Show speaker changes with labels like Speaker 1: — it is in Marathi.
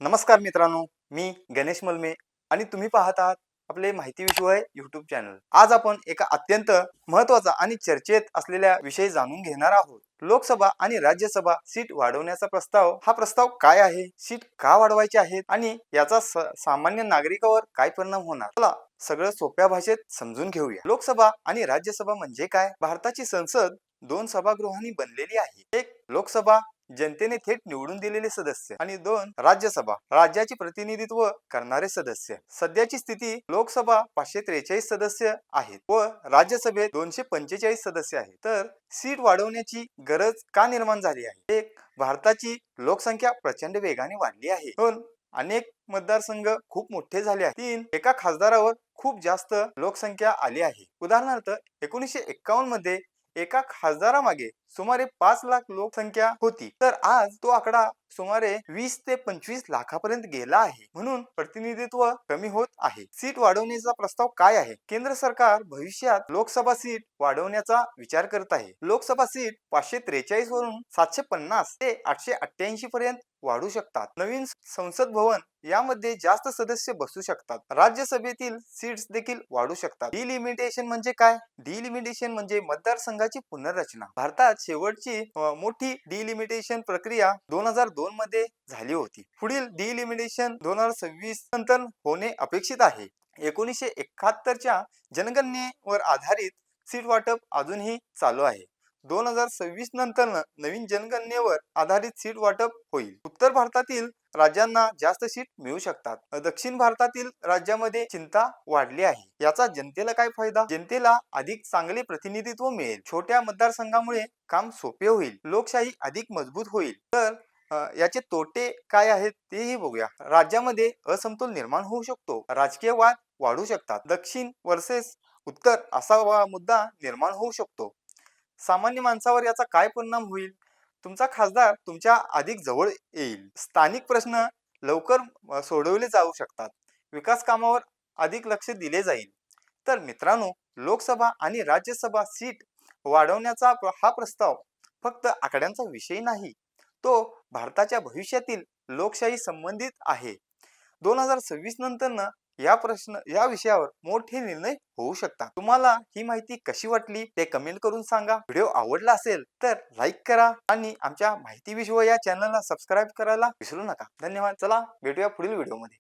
Speaker 1: नमस्कार मित्रांनो, मी गणेश मलमे आणि तुम्ही पाहत आहात आपले माहिती विश्व यूट्यूब चॅनल। आज आपण एका अत्यंत महत्त्वाचा आणि चर्चेत असलेल्या विषय जाणून घेणार आहोत। लोकसभा आणि राज्यसभा सीट वाढवण्याचा प्रस्ताव। हा प्रस्ताव काय आहे, सीट का वाढवायची आहेत आणि याचा सामान्य नागरिकावर काय परिणाम होणार, चला सगळं सोप्या भाषेत समजून घेऊया। लोकसभा आणि राज्यसभा म्हणजे काय? भारताची संसद दोन सभागृहांनी बनलेली आहे। एक लोकसभा, जनतेने थेट निवडून दिलेले सदस्य, आणि दोन राज्यसभा, राज्याचे प्रतिनिधित्व करणारे सदस्य। सध्याची स्थिती, लोकसभा 543 सदस्य आहेत व राज्यसभेत 245 सदस्य आहेत। तर सीट वाढवण्याची गरज का निर्माण झाली आहे? एक, भारताची लोकसंख्या प्रचंड वेगाने वाढली आहे। दोन, अनेक मतदारसंघ खूप मोठे झाले आहेत। तीन, एका खासदारावर खूप जास्त लोकसंख्या आली आहे। उदाहरणार्थ 1951 मध्ये एका खासदारामागे सुमारे 5 लाख लोकसंख्या होती, तर आज तो आकडा सुमारे 20 ते 25 लाखापर्यंत गेला आहे। म्हणून प्रतिनिधित्व कमी होत आहे। सीट वाढवण्याचा प्रस्ताव काय आहे? केंद्र सरकार भविष्यात लोकसभा सीट वाढवण्याचा विचार करत आहे। लोकसभा सीट 543 वरून 750 ते 888 पर्यंत वाढू शकतात। नवीन संसद भवन यामध्ये जास्त सदस्य बसू शकतात। राज्यसभेतील सीट्स देखील वाढू शकतात। डिलिमिटेशन म्हणजे काय? डिलिमिटेशन म्हणजे मतदारसंघाची पुनर्रचना। भारतात शेवटची मोठी डिलिमिटेशन प्रक्रिया 2002 मध्ये झाली होती। पुढील डिलिमिटेशन 2026 नंतर होणे अपेक्षित आहे। 1971 च्या जनगणनेवर आधारित सीट वाटप अजूनही चालू आहे। 2026 नंतर नवीन जनगणनेवर आधारित सीट वाटप होईल। उत्तर भारतातील राज्यांना जास्त सीट मिळू शकतात। दक्षिण भारतातील राज्यामध्ये चिंता वाढली आहे। याचा जनतेला काय फायदा? जनतेला अधिक चांगले प्रतिनिधित्व मिळेल। छोट्या मतदारसंघामुळे काम सोपे होईल। लोकशाही अधिक मजबूत होईल। तर याचे तोटे काय आहेत तेही बघूया। राज्यामध्ये असमतोल निर्माण होऊ शकतो। राजकीय वाद वाढू शकतात। दक्षिण वर्सेस उत्तर असा मुद्दा निर्माण होऊ शकतो। सामान्य माणसावर याचा काय परिणाम होईल? तुमचा खासदार तुमच्या अधिक जवळ येईल। स्थानिक प्रश्न लवकर सोडवले जाऊ शकतात। विकास कामावर अधिक लक्ष दिले जाईल। तर मित्रांनो, लोकसभा आणि राज्यसभा सीट वाढवण्याचा हा प्रस्ताव फक्त आकड्यांचा विषय नाही, तो भारताच्या भविष्यातील लोकशाही संबंधित आहे। 2026 नंतर या विषयावर मोठे निर्णय होऊ शकतात। तुम्हाला ही माहिती कशी वाटली ते कमेंट करून सांगा। व्हिडिओ आवडला असेल तर लाईक करा आणि आमच्या माहिती विश्व या चॅनलला सबस्क्राईब करायला विसरू नका। धन्यवाद। चला भेटूया पुढील व्हिडिओ मध्ये।